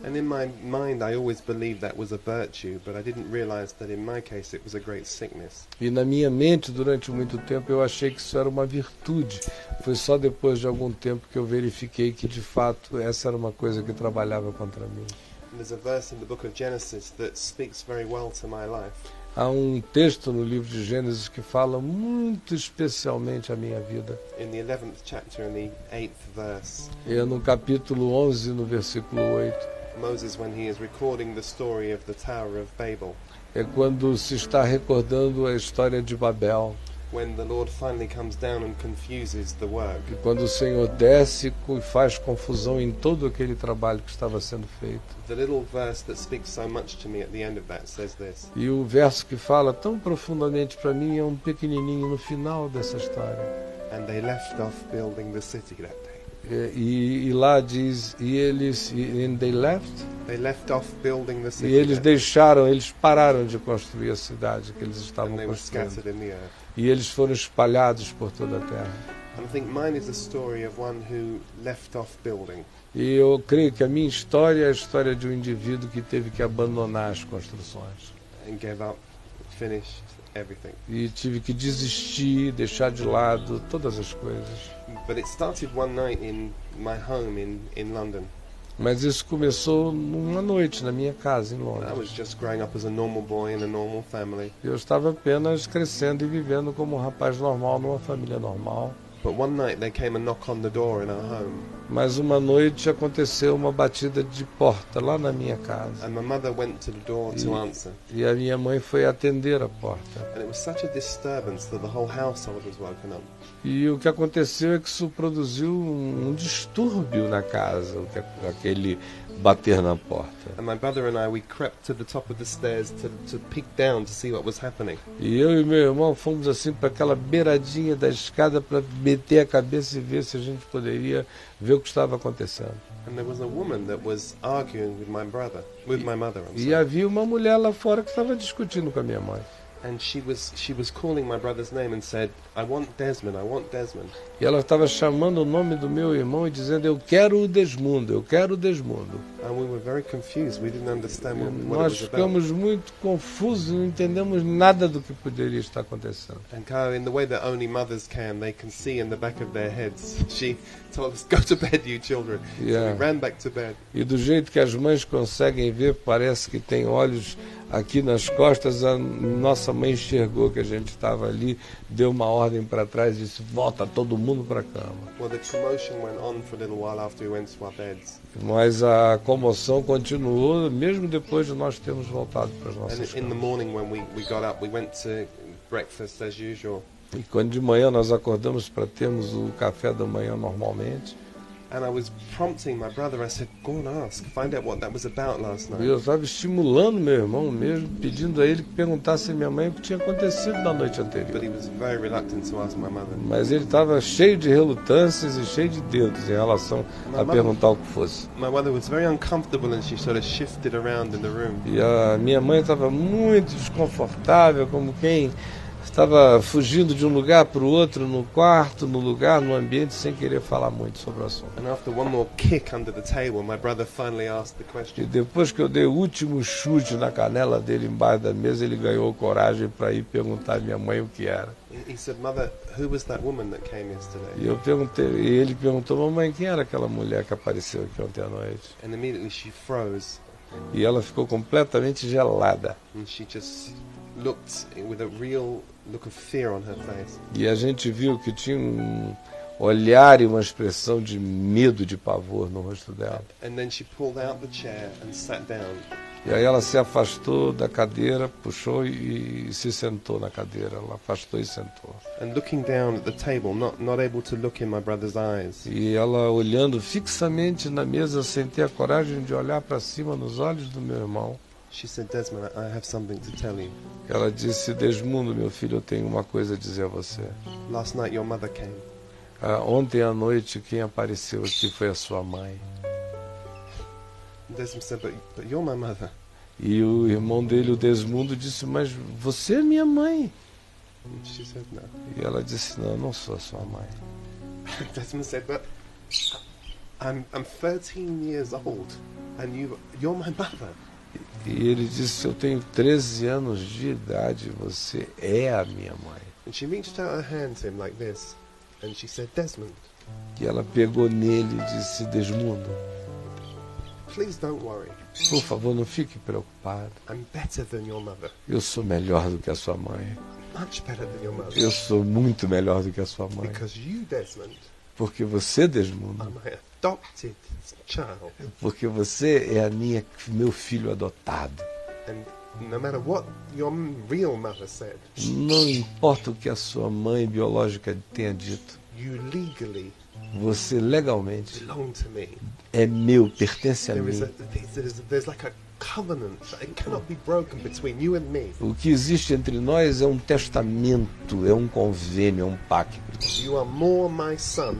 And in my mind I always believed that was a virtue, but I didn't realize that in my case it was a great sickness. E na minha mente, durante muito tempo, eu achei que isso era uma virtude. Foi só depois de algum tempo que eu verifiquei que, de fato, essa era uma coisa que trabalhava contra mim. And there's a verse in the book of Genesis that speaks very well to my life. Há um texto no livro de Gênesis que fala muito especialmente a minha vida. In the 11th chapter, in the 8th verse, É no capítulo 11, no versículo 8. Moses, when he is recording the story of the Tower of Babel, É quando se está recordando a história de Babel. when the Lord finally comes down and confuses the work. E quando o Senhor desce e faz confusão em todo aquele trabalho que estava sendo feito. The little verse that speaks so much to me at the end of that says this: E o verso que fala tão profundamente para mim é um pequenininho no final dessa história. and they left off building the city that day. E lá diz, and they left, They left off building the e city eles that day, deixaram, eles pararam de construir a cidade que eles and estavam they were construindo. scattered in the earth. E eles foram espalhados por toda a terra. And I think mine is a story of one who left off building. E eu creio que a minha história é a história de um indivíduo que teve que abandonar as construções. And gave up, finished everything. E tive que desistir, deixar de lado todas as coisas. But it started one night in my home in London. Mas isso começou numa noite na minha casa em I was Londres. just growing up as a normal boy in a normal family. Eu estava apenas crescendo e vivendo como um rapaz normal numa família normal. But one night there came a knock on the door in our home, Mas uma noite aconteceu uma batida de porta lá na minha casa. and my mother went to the door to answer. E a minha mãe foi atender a porta. And it was such a disturbance that the whole household was woken up. E o que aconteceu é que isso produziu um distúrbio na casa, aquele bater na porta. And my brother and I, we crept to the top of the stairs to peek down to see what was happening. E eu e meu irmão fomos assim para aquela beiradinha da escada para meter a cabeça e ver se a gente poderia ver o que estava acontecendo. And there was a woman that was arguing with my mother. I'm E sorry. havia uma mulher lá fora que estava discutindo com a minha mãe. And she was calling my brother's name and said, I want Desmond, I want Desmond. E ela estava chamando o nome do meu irmão e dizendo, eu quero o Desmundo, eu quero o Desmundo. And we were very confused. We didn't understand what it Nós was about. ficamos muito confusos, não entendemos nada do que poderia estar acontecendo. And Kyle, in the way that only mothers can, they can see in the back of their heads. She told us, go to bed, you children. So Yeah. we ran back to bed. E do jeito que as mães conseguem ver, parece que tem olhos aqui nas costas. A nossa mãe enxergou que a gente estava ali, deu uma ordem para trás e disse, volta todo mundo para a cama. Well, the commotion went on for a little while after we went to our beds. Mas a comoção continuou, mesmo depois de nós termos voltado para as And nossas in the camas. morning when we got up, we went to breakfast as usual. E quando de manhã nós acordamos para termos o café da manhã normalmente, And I was prompting my brother. I said, go and ask. Find out what that was about last night. eu estava estimulando meu irmão mesmo, pedindo a ele que perguntasse à minha mãe o que tinha acontecido na noite But anterior. he was very reluctant to ask my mother. Mas ele estava cheio de relutâncias e cheio de dedos em relação a perguntar o que fosse. My mother was very uncomfortable and she sort of shifted around in the room. E a minha mãe estava muito desconfortável, como quem Estava fugindo de um lugar para o outro, no quarto, no lugar, no ambiente, sem querer falar muito sobre o assunto. And after one more kick under the table, my brother finally asked the E question. depois que eu dei o último chute na canela dele embaixo da mesa, ele ganhou coragem para ir perguntar à minha mãe o que era. He said, "Mother, who was that woman that came yesterday?" E eu perguntei, e ele perguntou, mamãe, quem era aquela mulher que apareceu aqui ontem à noite? And immediately she froze, E ela ficou completamente gelada. and she just looked with a real look of fear on her face. E a gente viu que tinha um olhar e uma expressão de medo, de pavor no rosto dela. And then she pulled out the chair and sat down. E aí ela se afastou da cadeira, puxou e se sentou na cadeira. Ela afastou e sentou. And looking down at the table, not able to look in my brother's eyes, E ela olhando fixamente na mesa, sem ter a coragem de olhar para cima nos olhos do meu irmão. she said, "Desmond, I have something to tell you. Ela disse, Desmundo, meu filho, eu tenho uma coisa a dizer a você. Last night your mother came." Ontem à noite quem apareceu aqui foi a sua mãe. Desmond said, but you're my mother." E o irmão dele, o Desmundo, disse, mas você é minha mãe. And she said, "No." E ela disse, não, eu não sou a sua mãe. Desmond said, "But I'm 13 years old, and you're my mother." E ele disse, eu tenho 13 anos de idade, você é a minha mãe. And she reached out her hand to him like this, and she said, "Desmond, E ela pegou nele e disse, Desmundo, please don't worry. por favor, não fique preocupado. I'm better than your mother. Eu sou melhor do que a sua mãe. Much better than your mother. Eu sou muito melhor do que a sua mãe. Because you, Desmond, Porque você, Desmundo, are my adopted child. porque você é meu filho adotado. And no matter what your real mother said, Não importa o que a sua mãe biológica tenha dito, you legally você legalmente belong to me. é meu, pertence a There is mim. there's like a covenant that it cannot be broken between you and me. O que existe entre nós é um testamento, é um convênio, é um pacto. You are more my son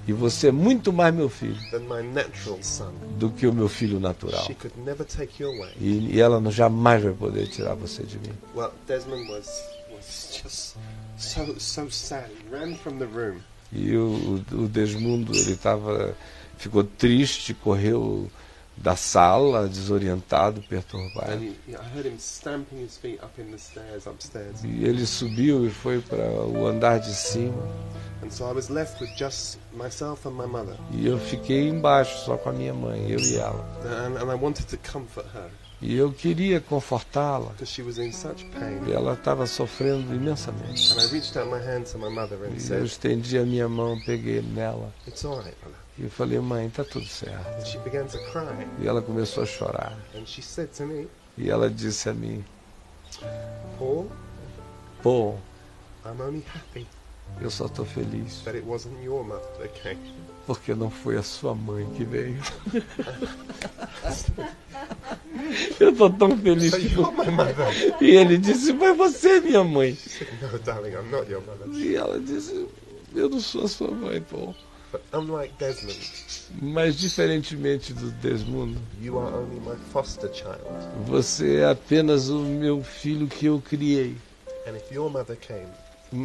E você é muito mais meu filho than my natural son. do que o meu filho natural. She could never take you away. E ela jamais vai poder tirar você de mim. Well, Desmond was just so sad. He ran from the room. E o Desmundo, ele ficou triste, correu da sala, desorientado, perturbado. And I heard him stamping his feet up in the stairs upstairs. E ele subiu e foi para o andar de cima. And so I was left with just myself and my mother. E eu fiquei embaixo só com a minha mãe, eu e ela. And I wanted to comfort her E eu queria confortá-la. because she was in such pain. E ela estava sofrendo imensamente. And I reached out my hand to my mother and E eu said, estendi a minha mão, peguei nela. "It's all right, mother." E eu falei, mãe, tá tudo certo. And she began to cry. E ela começou a chorar. And she said to me, E ela disse a mim, "Paul, pô, I'm only happy eu só estou feliz that it wasn't your mother that came." porque não foi a sua mãe que veio. Eu estou tão feliz. "But you're my mother." E ele disse, mas você é minha mãe. She said, "No, darling, I'm not your mother." E ela disse, eu não sou a sua mãe, pô. But unlike Desmond, Mas diferentemente do Desmundo, you are only my foster child. você é apenas o meu filho que eu criei. And if your mother came,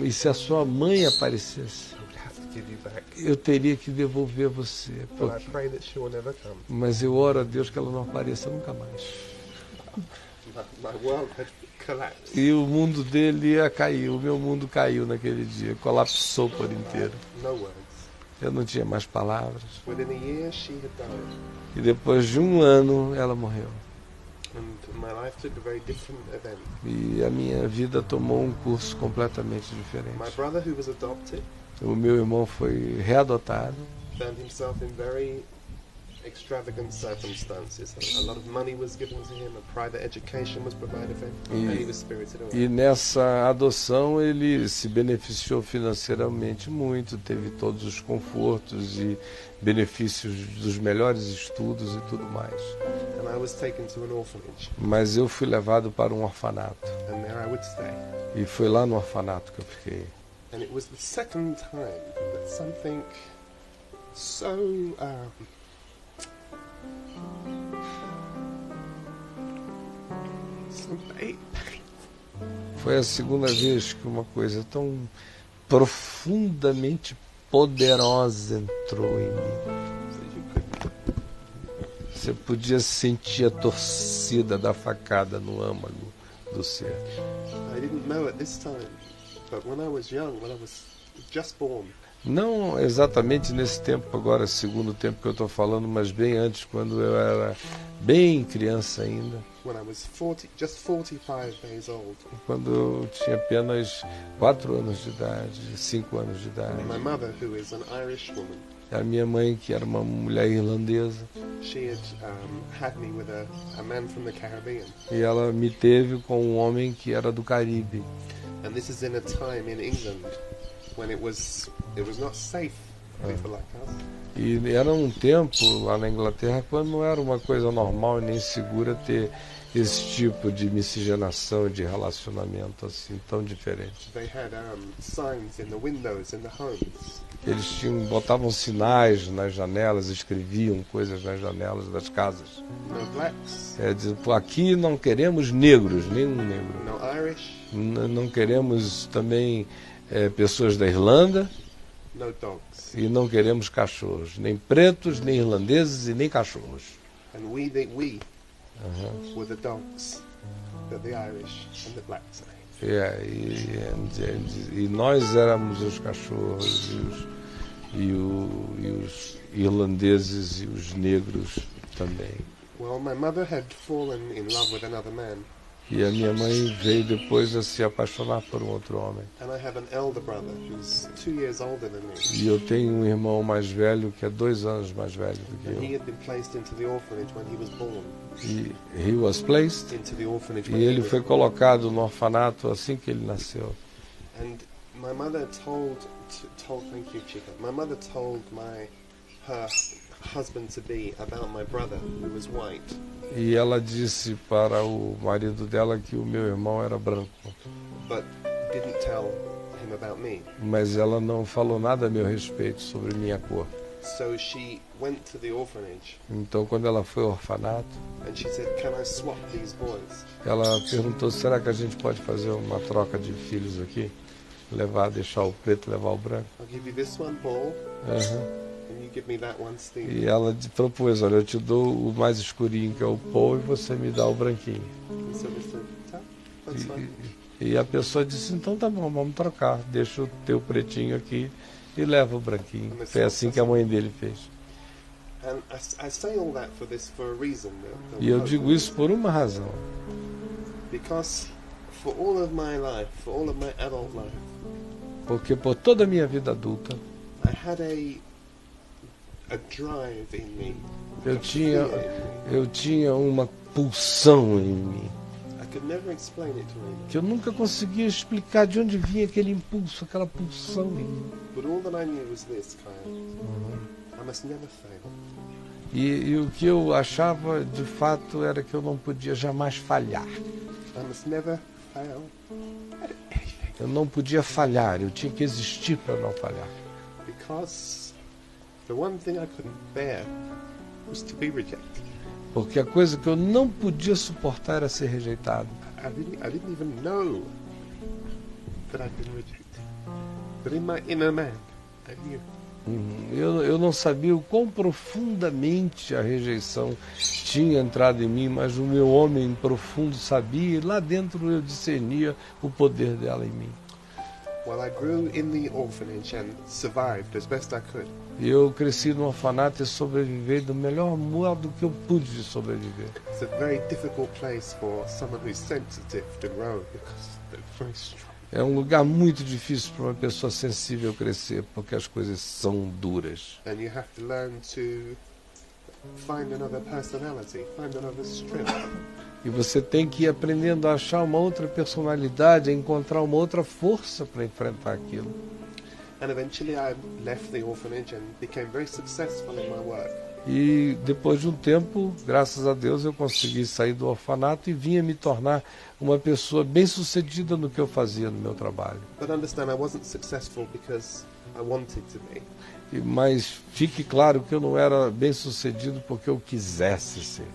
E se a sua mãe aparecesse, I would have to give you back. eu teria que devolver você. But I Porque... pray that she will never come. Mas eu oro a Deus que ela não apareça nunca mais. My world had collapsed. E o mundo dele ia cair, o meu mundo caiu naquele dia, colapsou por inteiro. No words. Eu não tinha mais palavras. Within a year, she had died. E depois de um ano, ela morreu. And my life took a very different event. E a minha vida tomou um curso completamente My diferente. brother, who was adopted, O meu irmão foi readotado. found himself in very extravagant circumstances. A lot of money was given to him, a private education was provided for him, and he was spirited away. E nessa adoção ele se beneficiou financeiramente muito, teve todos os confortos e benefícios dos melhores estudos e tudo mais. And I was taken to an orphanage, Mas eu fui levado para um orfanato. and there I would stay. E foi lá no orfanato que eu fiquei. And it was the second time that something so so painful Foi a segunda vez que uma coisa tão profundamente poderosa entrou em mim. Você podia sentir a torcida da facada no âmago do ser. I didn't know at this time, but when I was young, when I was just born, Não exatamente nesse tempo agora, segundo tempo que eu estou falando, mas bem antes, quando eu era bem criança ainda, when I was just 45 days old, quando eu tinha apenas 4 anos de idade, 5 anos de idade. my mother, who is an Irish woman, A minha mãe, que era uma mulher irlandesa, she had me with a man from the Caribbean. e ela me teve com um homem que era do Caribe. And this is in a time in England when it was not safe for people like us. E era um tempo lá na Inglaterra quando não era uma coisa normal e nem segura ter esse tipo de miscigenação, de relacionamento assim tão diferente. They had signs in the windows in the homes. Eles botavam sinais nas janelas, escreviam coisas nas janelas das casas. No blacks, Dizendo, aqui não queremos negros, nenhum negro. no Irish, Não queremos também pessoas da Irlanda no dogs. e não queremos cachorros, nem pretos, nem irlandeses e nem cachorros. And we were the dogs that the Irish and the blacks ate. E nós éramos os cachorros e os irlandeses e os negros também. Well, my mother had fallen in love with another man, E a minha mãe veio depois a se apaixonar por um outro homem. and I have an elder brother who's 2 years older than me. E eu tenho um irmão mais velho que é 2 anos mais velho do que And he eu. had been placed into the orphanage when he was born. E he was placed, Into the orphanage e when he ele was foi born. colocado no orfanato assim que ele nasceu. And my mother told thank you, Chica. My mother told her husband to be about my brother who was white. E ela disse para o marido dela que o meu irmão era branco. But didn't tell him about me. Mas ela não falou nada a meu respeito sobre minha cor. So she went to the orphanage Então, quando ela foi ao orfanato, and she said, "Can I swap these boys?" ela perguntou, será que a gente pode fazer uma troca de filhos aqui? Deixar o preto levar o branco? I'll give you this one, Paul, Aham. and you give me that one, Steve. E ela propôs, olha, eu te dou o mais escurinho, que é o Paul, e você me dá o branquinho. And so we said, "Yeah, that's fine." E a pessoa disse, então tá bom, vamos trocar. Deixa o teu pretinho aqui e leva o branquinho. Foi assim que a mãe dele fez. And I say all that for a reason. E eu digo isso por uma razão. Because for all of my life, for all of my adult life, Porque por toda a minha vida adulta, I had a drive in me. eu a fear in me. eu tinha uma pulsão em mim, I could never explain it to anyone. que eu nunca conseguia explicar de onde vinha aquele impulso, aquela pulsão em mim. But all that I knew was this, Kyle. I must never fail. E o que eu achava, de fato, era que eu não podia jamais falhar. I must never fail at anything. Eu não podia falhar, eu tinha que existir para não falhar. Because the one thing I couldn't bear was to be rejected. Porque a coisa que eu não podia suportar era ser rejeitado. I didn't even know that I'd been rejected. But in my inner man, I knew. Eu não sabia o quão profundamente a rejeição tinha entrado em mim, mas o meu homem profundo sabia, e lá dentro eu discernia o poder dela em mim. Well, I grew in the orphanage and survived as best I could. E eu cresci no orfanato e sobrevivei do melhor modo que eu pude sobreviver. It's a very difficult place for someone who's sensitive to grow because they're very strong. É um lugar muito difícil para uma pessoa sensível crescer, porque as coisas são duras. And you have to learn to find another personality, find another strength. E você tem que ir aprendendo a achar uma outra personalidade, a encontrar uma outra força para enfrentar aquilo. And eventually I left the orphanage and became very successful in my work. E depois de um tempo, graças a Deus, eu consegui sair do orfanato e vinha me tornar uma pessoa bem-sucedida no que eu fazia no meu trabalho. But understand, I wasn't successful because I wanted to be. Mas fique claro que eu não era bem-sucedido porque eu quisesse ser.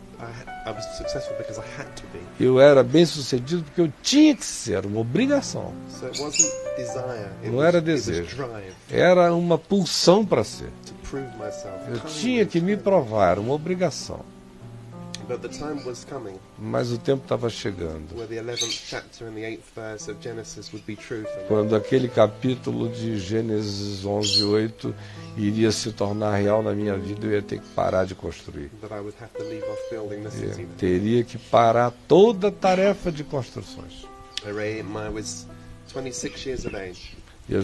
I was successful because I had to be. Eu era bem sucedido porque eu tinha que ser, uma obrigação. So it wasn't desire. Não era It was desejo. drive Era uma pulsão para ser. to prove myself. Eu tinha que me provar, uma obrigação. But the time was coming Mas o tempo estava chegando. where the 11th chapter and the 8th verse of Genesis would be true for me. Quando aquele capítulo de Gênesis 11:8 iria se tornar real na minha vida, eu ia ter que parar de construir. That I would have to leave off building the city. Eu teria que parar toda a tarefa de construções. I was 26 years of age. Eu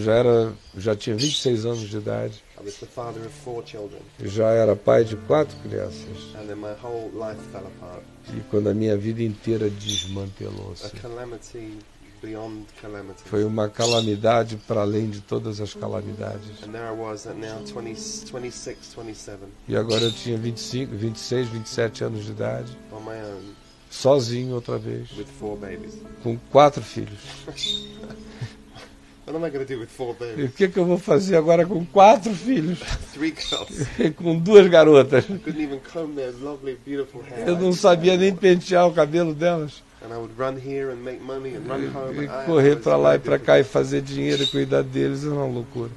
já tinha 26 anos de idade. I was the father of 4 children. Eu já era pai de 4 crianças. And then my whole life fell apart. E quando a minha vida inteira desmantelou-se. A calamity beyond calamity. Foi uma calamidade para além de todas as calamidades. And there I was at now 26, 27, E agora eu tinha 25, 26, 27 anos de idade. on my own, Sozinho outra vez. with 4 babies. Com 4 filhos. What am I going to do with 4 E babies? o que eu vou fazer agora com 4 filhos? 3 girls. E com 2 garotas. Couldn't even comb their lovely, beautiful hair. Eu não sabia nem pentear o cabelo delas. And I would run here and make money and run home. E I correr was para lá e very para cá e fazer dinheiro e cuidar deles é uma loucura.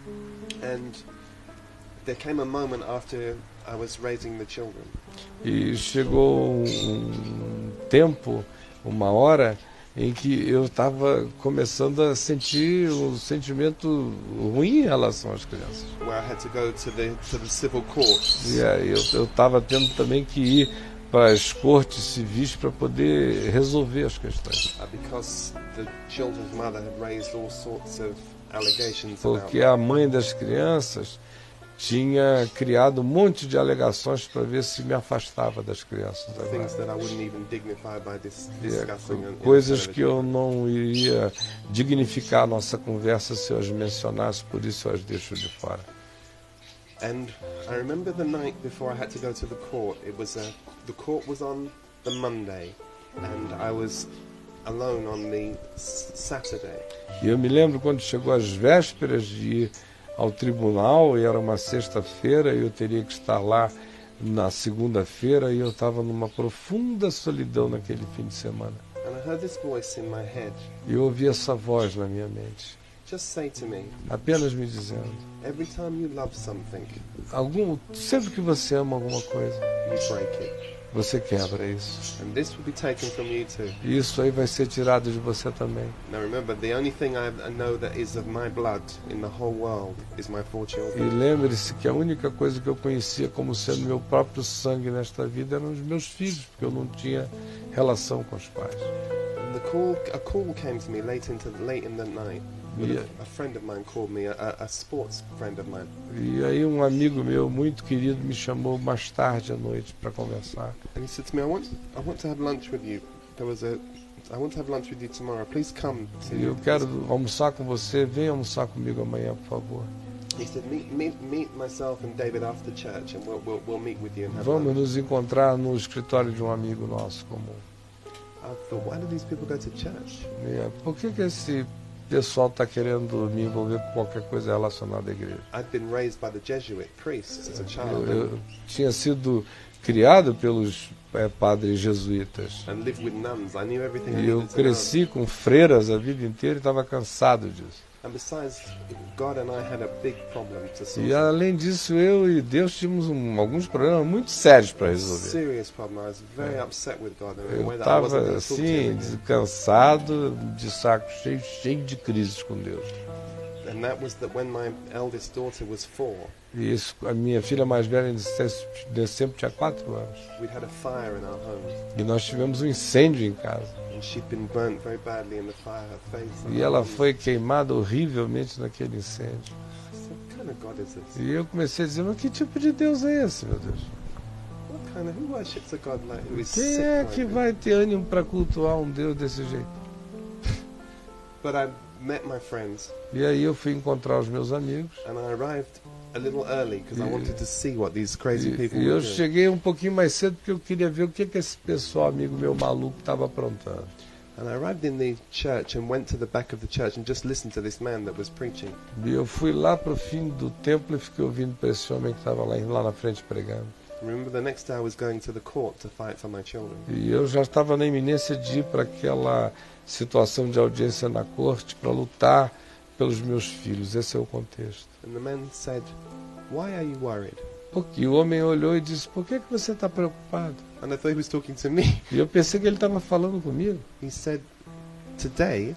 And there came a moment after I was raising the children E chegou um tempo, uma hora, em que eu estava começando a sentir um sentimento ruim em relação às crianças. where I had to go to the civil courts. E aí eu estava tendo também que ir para as cortes civis para poder resolver as questões. Because the children's mother had raised all sorts of allegations about Porque a mãe das crianças tinha criado um monte de alegações para ver se me afastava das crianças. things that I wouldn't even dignify by discussing. in Coisas que television. eu não iria dignificar a nossa conversa se eu as mencionasse, por isso eu as deixo de fora. And I remember the night before I had to go to the court. The court was on the Monday, and I was alone on the Saturday. E eu me lembro quando chegou as vésperas de ir ao tribunal, e era uma sexta-feira, e eu teria que estar lá na segunda-feira, e eu estava numa profunda solidão naquele fim de semana. And I heard this voice in my head E eu ouvi essa voz na minha mente, just say to me, apenas me dizendo, every time you love something, sempre que você ama alguma coisa, you break it. você quebra isso. And this will be taken from you too. E isso aí vai ser tirado de você também. Now remember, the only thing I know that is of my blood in the whole world is my 4 E children. lembre-se que a única coisa que eu conhecia como sendo meu próprio sangue nesta vida eram os meus filhos, porque eu não tinha relação com os pais. And a call came to me late in the night. Yeah. A friend of mine called me, a sports friend of mine. E aí um amigo meu muito querido me chamou mais tarde à noite para conversar. And he said to me, I want to have lunch with you. I want to have lunch with you tomorrow. Please come to E eu quero almoçar com você, vem almoçar comigo amanhã, por favor. He said, meet myself and David after church, and we'll meet with you and have Vamos lunch. nos encontrar no escritório de um amigo nosso comum. I thought, why do these people go to church? Por que esse pessoal está querendo me envolver com qualquer coisa relacionada à igreja? I'd been raised by the Jesuit priests as a child Eu tinha sido criado pelos padres jesuítas. and lived with nuns. I knew everything I E eu needed to know. cresci com freiras a vida inteira e estava cansado disso. And besides, God and I had a big problem to solve. E além disso, eu e Deus tínhamos alguns problemas muito sérios para resolver. Serious problem. I was very upset with God in a Eu way that I wasn't estava going to talk to assim, him again. cansado, de saco cheio, cheio de crises com Deus. And that was that when my eldest daughter was 4, E isso, a minha filha mais velha em dezembro tinha 4 anos. we'd had a fire in our home, E nós tivemos um incêndio em casa. and she'd been burnt very badly in the fire. Her face. E ela foi queimada horrivelmente naquele incêndio. So what kind of God is this? E eu comecei a dizer, mas que tipo de Deus é esse, meu Deus? Who worships a God like who is Quem sick é like que this? vai ter ânimo para cultuar um Deus desse jeito? But I met my friends, E aí eu fui encontrar os meus amigos. and I arrived a little early because I wanted to see what these crazy people E were eu doing. cheguei um pouquinho mais cedo porque eu queria ver o que esse pessoal, amigo meu maluco, estava aprontando. And I arrived in the church and went to the back of the church and just listened to this man that was preaching. E eu fui lá para o fim do templo e fiquei ouvindo para esse homem que estava lá na frente pregando. Remember, the next day I was going to the court to fight for my children. E eu já estava na iminência de ir para aquela situação de audiência na corte para lutar pelos meus filhos. Esse é o contexto. And the man said, "Why are you worried?" Porque o homem olhou e disse, por que você está preocupado? And I thought he was talking to me. E eu pensei que ele estava falando comigo. He said, "Today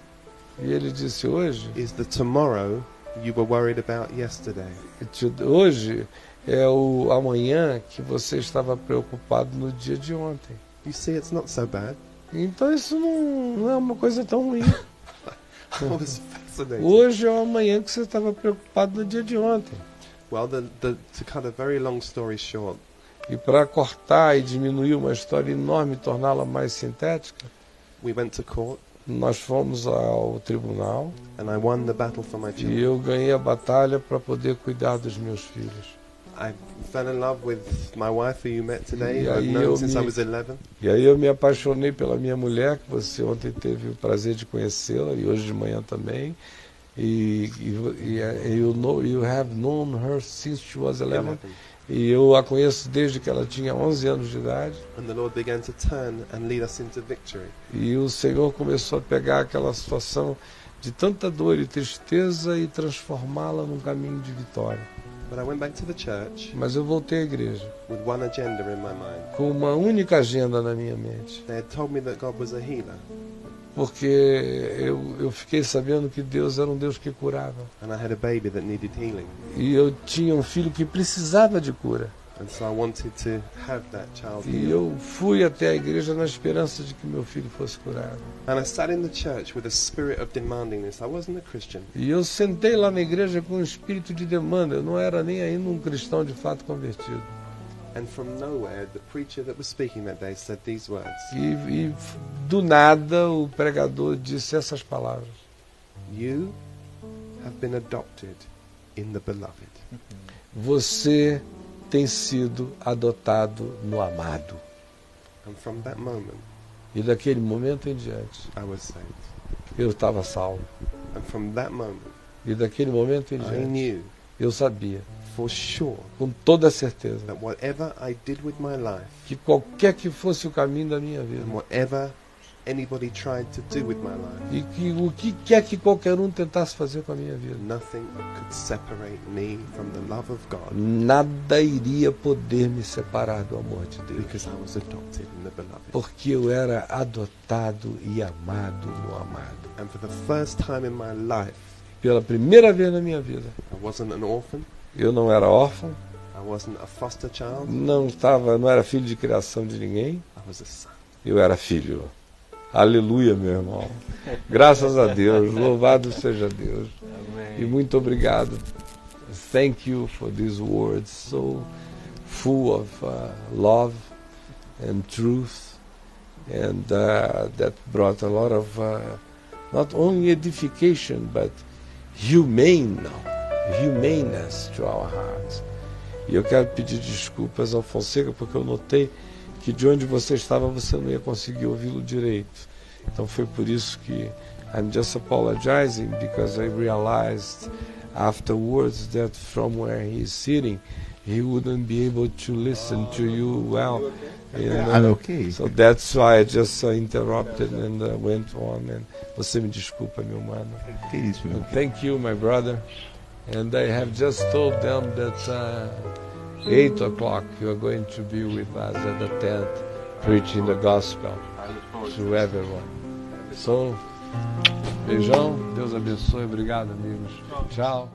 E ele disse, hoje is the tomorrow you were worried about yesterday." hoje é o amanhã que você estava preocupado no dia de ontem. You see, it's not so bad. Então isso não é uma coisa tão ruim. I was fascinated. Hoje é o amanhã que você estava preocupado no dia de ontem. Well, to cut a very long story short, E para cortar e diminuir uma história enorme e torná-la mais sintética, we went to court nós fomos ao tribunal and I won the battle for my e children. eu ganhei a batalha para poder cuidar dos meus filhos. I fell in love with my wife who you met today. Yeah, I've known since I was 11. E aí eu me apaixonei pela minha mulher, que você ontem teve o prazer de conhecê-la, e hoje de manhã também. You have known her since she was 11. E eu a conheço desde que ela tinha 11 anos de idade. And the Lord began to turn and lead us into victory. E o Senhor começou a pegar aquela situação de tanta dor e tristeza e transformá-la num caminho de vitória. But I went back to the church Mas eu voltei à igreja with one agenda in my mind. com uma única agenda na minha mente. They had told me that God was a healer, Porque eu fiquei sabendo que Deus era um Deus que curava. and I had a baby that needed healing. E eu tinha um filho que precisava de cura. And so I wanted to have that child E healed. eu fui até a igreja na esperança de que meu filho fosse curado. And I sat in the church with a spirit of demanding this. I wasn't a Christian. E eu sentei lá na igreja com um espírito de demanda. Eu não era nem ainda um cristão de fato convertido. And from nowhere, the preacher that was speaking that day said these words. E do nada o pregador disse essas palavras. You have been adopted in the beloved. Você tem sido adotado no amado. And from that moment, E daquele momento em diante, I was saved. eu estava salvo. And from that moment, E daquele momento em I diante, knew eu sabia, for sure com toda certeza, that whatever I did with my life, que qualquer que fosse o caminho da minha vida, and whatever anybody tried to do with my life, e que o que quer que qualquer um tentasse fazer com a minha vida, nothing could separate me from the love of God, nada iria poder me separar do amor de Deus, because I was adopted in the beloved. porque eu era adotado e amado no amado. And for the first time in my life, Pela primeira vez na minha vida, I wasn't an orphan, eu não era órfão, I wasn't a foster child, não era filho de criação de ninguém, I was a son. eu era filho. Aleluia, meu irmão. Graças a Deus, louvado seja Deus. E muito obrigado. Thank you for these words so full of love and truth, and that brought a lot of not only edification but humaneness to our hearts. E eu quero pedir desculpas ao Fonseca porque eu notei que de onde você estava você não ia conseguir ouvi-lo direito. Então foi por isso que I'm just apologizing, because I realized afterwards that from where he's sitting he wouldn't be able to listen to you well. I'm okay. So that's why I just interrupted and went on. And você me desculpa, meu mano. Que isso, meu. And thank you, my brother. And I have just told them that 8 o'clock you are going to be with us at the tent preaching the gospel to everyone. So, beijão, Deus abençoe, obrigado, amigos. Tchau.